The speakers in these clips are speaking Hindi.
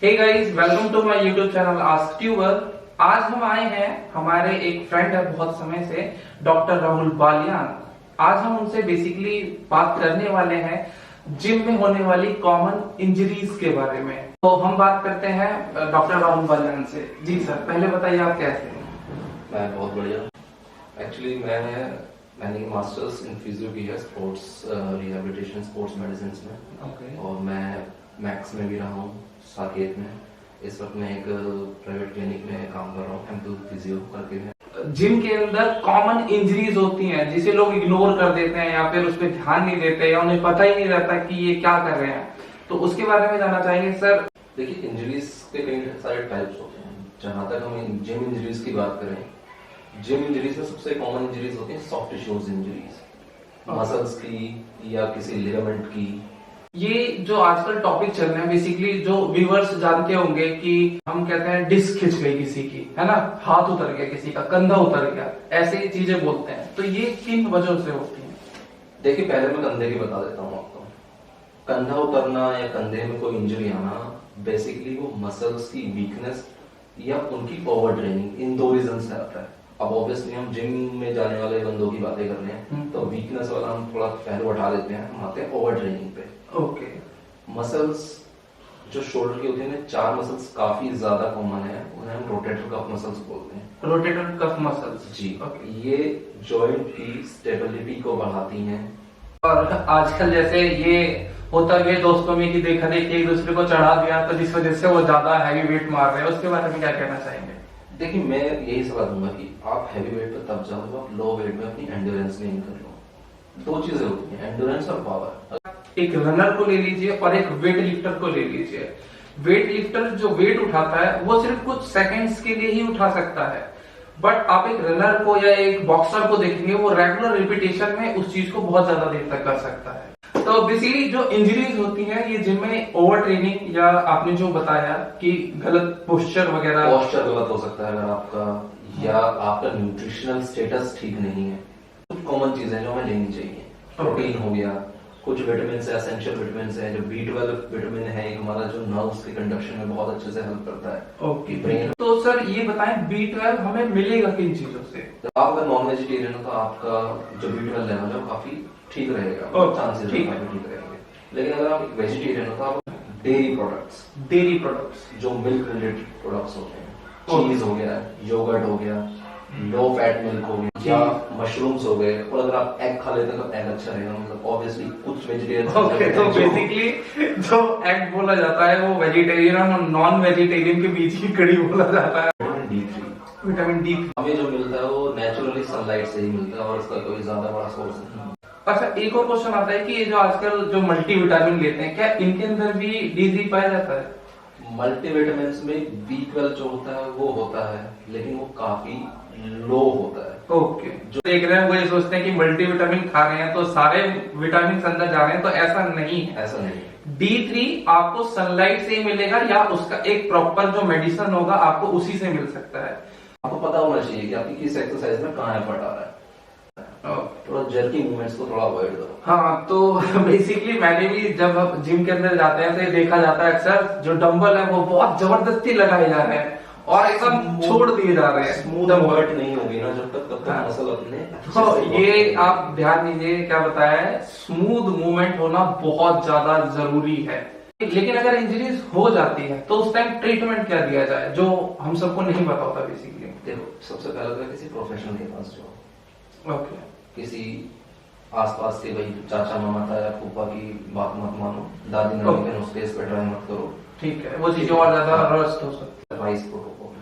Hey guys, welcome to my YouTube channel ask tuber. आज हम आए हैं, हमारे एक फ्रेंड है बहुत समय से, डॉक्टर राहुल बालियान। आज हम उनसे बेसिकली बात करने वाले हैं जिम में होने वाली कॉमन इंजरीज के बारे में। तो हम बात करते हैं डॉक्टर राहुल बालियान से। जी सर, पहले बताइए आप कैसे हैं? मैं बहुत बढ़िया। एक्चुअली मैंने मास्टर्स इन फिजियो की है, स्पोर्ट्स रिहेबिलिटेशन, स्पोर्ट्स मेडिसिन में। Okay. और मैं मैक्स में भी रहा हूँ, साकेत में। इस वक्त मैं एक प्राइवेट क्लिनिक में काम कर रहा हूँ, एम फिजियो करके है। जिम के अंदर कॉमन इंजरीज होती हैं जिसे लोग इग्नोर कर देते हैं या फिर उस पर ध्यान नहीं देते या उन्हें पता ही नहीं रहता कि ये क्या कर रहे हैं, तो उसके बारे में जानना चाहेंगे सर। देखिए, इंजरीज के कई सारे टाइप्स होते हैं। जहाँ तक हम जिम इंजरीज की बात करें, जिम इंजरीज में सबसे कॉमन इंजरीज होती हैं सॉफ्ट टिश्यूज इंजरीज, मसल्स की या किसी लिगामेंट की। ये जो आजकल टॉपिक चल रहे हैं, बेसिकली जो व्यूअर्स जानते होंगे कि हम कहते हैं डिस्क खिंच गई किसी की, है ना, हाथ उतर गया किसी का, कंधा उतर गया, ऐसे चीजें बोलते हैं। तो ये किन वजहों से होती हैं? देखिए, पहले मैं कंधे की बता देता हूँ आपको। कंधा उतरना या कंधे में कोई इंजरी आना, बेसिकली वो मसल्स की वीकनेस या उनकी ओवर ट्रेनिंग, इन दो रीजन से आता है। अब ऑब्वियसली हम जिम में जाने वाले बंदों की बातें कर रहे हैं, तो वीकनेस वाला हम थोड़ा पहलू उठा देते हैं, हम आते हैं ओवर ट्रेनिंग पे। ओके। मसल्स जो शोल्डर की होती है, 4 मसल्स काफी ज्यादा कॉमन है, उन्हें हम रोटेटर कफ मसल्स बोलते हैं। रोटेटर कफ मसल्स जी। okay. ये जॉइंट की स्टेबिलिटी को बढ़ाती हैं। और आजकल जैसे ये होता है दोस्तों में कि देखा देखी एक दूसरे को चढ़ा दिया, तो जिस वजह से वो ज्यादा हैवी वेट मार रहे हैं, उसके बारे में क्या कहना चाहेंगे? देखिए, मैं यही सलाह दूंगा कि आप हैवी वेट पे तब जाओ जब आप लो वेट में अपनी एंड्योरेंस नहीं कर लो। दो चीजें होती हैं, एंड्योरेंस और पावर। एक रनर को ले लीजिए और एक वेट लिफ्टर को ले लीजिए। वेट लिफ्टर जो वेट उठाता है वो सिर्फ कुछ सेकंड्स के लिए ही उठा सकता है, बट आप एक रनर को या एक बॉक्सर को देखेंगे, वो रेगुलर रिपीटेशन में उस चीज को बहुत ज्यादा देर तक कर सकता है। तो बेसिकली जो इंजरीज होती हैं ये जिम में ओवर ट्रेनिंग या आपने जो बताया कि गलत पोस्चर वगैरह, पोस्चर गलत हो सकता है अगर आपका, या आपका न्यूट्रिशनल स्टेटस ठीक नहीं है। कुछ कॉमन चीजें जो हमें लेनी चाहिए, प्रोटीन हो गया, कुछ विटामिन है, एसेंशियल विटामिन है, जो B12 विटामिन है, एक हमारा जो नर्व्स के कंडक्शन में बहुत अच्छे से हेल्प करता है। ओके। ब्रेन। तो सर ये बताएं B12 हमें मिलेगा किन चीजों से? आप अगर नॉन वेजिटेरियन हो तो आपका जो B12 लेवल है काफी ठीक रहेगा, चांसेस ठीक रहेंगे। लेकिन अगर आप वेजिटेरियन हो तो आप डेयरी प्रोडक्ट्स जो मिल्क रिलेटेड प्रोडक्ट्स होते हैं, चीज हो गया, योगर्ट हो गया, लो फैट मिल्क हो गया, या मशरूम्स हो गए। और अगर आप एग खा लेते हैं तो एग अच्छा रहेगा। मतलब ऑब्वियसली कुछ वेजिटेरियन। ओके, तो बेसिकली जो एग बोला जाता है वो वेजिटेरियन और नॉन वेजिटेरियन के बीच की कड़ी बोला जाता है। विटामिन डी हमें जो मिलता है वो नेचुरली सनलाइट से ही मिलता है और इसका कोई ज्यादा बड़ा सोर्स नहीं है। अच्छा, एक और क्वेश्चन आता है कि ये जो आजकल जो मल्टीविटामिन लेते हैं, क्या इनके अंदर भी D3 पाया जाता है? मल्टीविटामिन में B12 जो होता है वो होता है, लेकिन वो काफी लो होता है। ओके। जो देख रहे हैं वो ये सोचते हैं कि मल्टीविटामिन खा रहे हैं तो सारे विटामिन अंदर जा रहे हैं, तो ऐसा नहीं है। ऐसा नहीं है। D3 आपको सनलाइट से ही मिलेगा या उसका एक प्रॉपर जो मेडिसिन होगा आपको उसी से मिल सकता है। आपको पता होना चाहिए कि आपकी किस एक्सरसाइज में कहाँ एफर्ट आ रहा है। थोड़ा जर्की मूवमेंट्स को थोड़ा अवॉइड करो। हाँ, तो बेसिकली मैंने भी जब जिम के अंदर जाते हैं तो ये देखा जाता है अक्सर जो डंबल है वो बहुत जबरदस्ती लगाए जा रहे हैं और एकदम छोड़ दिए जा रहे हैं। स्मूथ मूवमेंट नहीं होगी ना जब तक मसल अपने। तो ये आप ध्यान दीजिए, क्या बताया है, स्मूथ मूवमेंट होना बहुत ज्यादा जरूरी है। लेकिन अगर इंजरीज हो जाती है तो उस टाइम ट्रीटमेंट क्या दिया जाए, जो हम सबको नहीं पता होता बेसिकली? देखो, सबसे पहले तो किसी प्रोफेशनल के पास जाओ। ओके। किसी आसपास के भाई चाचा मामा ताया फूफा की बात मत मानो, दादी नानी के नुस्खे पे ट्राई मत करो। ठीक है, वो चीजें और ज्यादा रस्ट हो सकती है। Rice protocol,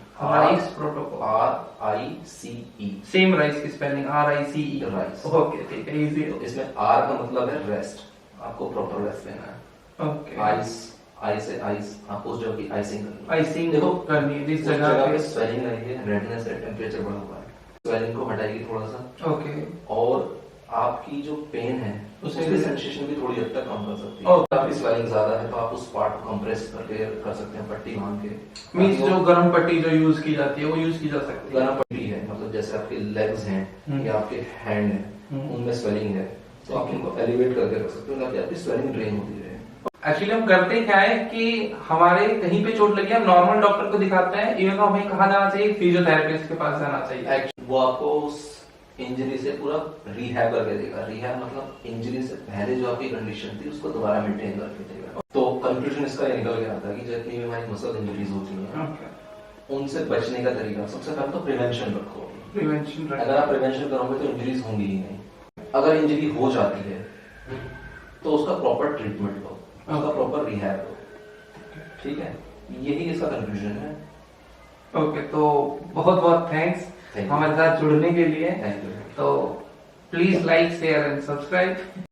RICE, same rice की स्पेलिंग RICE, राइस। ओके, ठीक है, इजी है। तो इसमें R का मतलब है रेस्ट, आपको प्रॉपर रेस्ट लेना है। ओके। आई से आइस, आपको उस जगह की आइसिंग करनी है। आइसिंग देखो करनी है जिस जगह पे स्वेलिंग आई है, रेडनेस है, टेम्परेचर बढ़ा हुआ है, स्वेलिंग को हटाएगी थोड़ा सा। ओके। और आपकी जो पेन है उसकी सेंसेशन भी थोड़ी हद तक कम कर सकती है। आपकी स्वेलिंग ज्यादा है तो आप उस पार्ट को कंप्रेस करके कर सकते हैं, पट्टी बांध के। मींस जो गर्म पट्टी जो यूज की जाती है वो यूज की जा सकती है। गर्म पट्टी है मतलब जैसे आपके लेग्स हैं या आपके हैंड है, उनमें स्वेलिंग है तो आप इनको एलिवेट करके रख सकते हो ताकि आपकी स्वेलिंग ड्रेन होती रहे। एक्चुअली हम करते क्या है कि हमारे कहीं पे चोट लगी, हम नॉर्मल डॉक्टर को दिखाते हैं, इवन तो हमें कहा जाना चाहिए फिजियोथेरेपिस्ट के पास जाना चाहिए। वो आपको उस इंजरी से पूरा रिहैब करके देगा। रिहैब मतलब इंजरी से पहले जो आपकी कंडीशन थी उसको दोबारा मेंटेन करके देगा। तो कंक्लूजन इसका ये निकल के आता है कि जितनी भी हमारी मसल इंजरीज होती हैं उनसे बचने का तरीका सबसे पहले तो प्रिवेंशन रखो। प्रिवेंशन अगर आप प्रिवेंशन करोगे तो इंजरीज होंगी ही नहीं। अगर इंजरी हो जाती है तो उसका प्रॉपर ट्रीटमेंट लो, उसका प्रॉपर रिहैब लो, ठीक है। यही इसका कंक्लूजन है। ओके, तो बहुत बहुत थैंक्स हमारे साथ जुड़ने के लिए। Thank you. तो please like share and subscribe.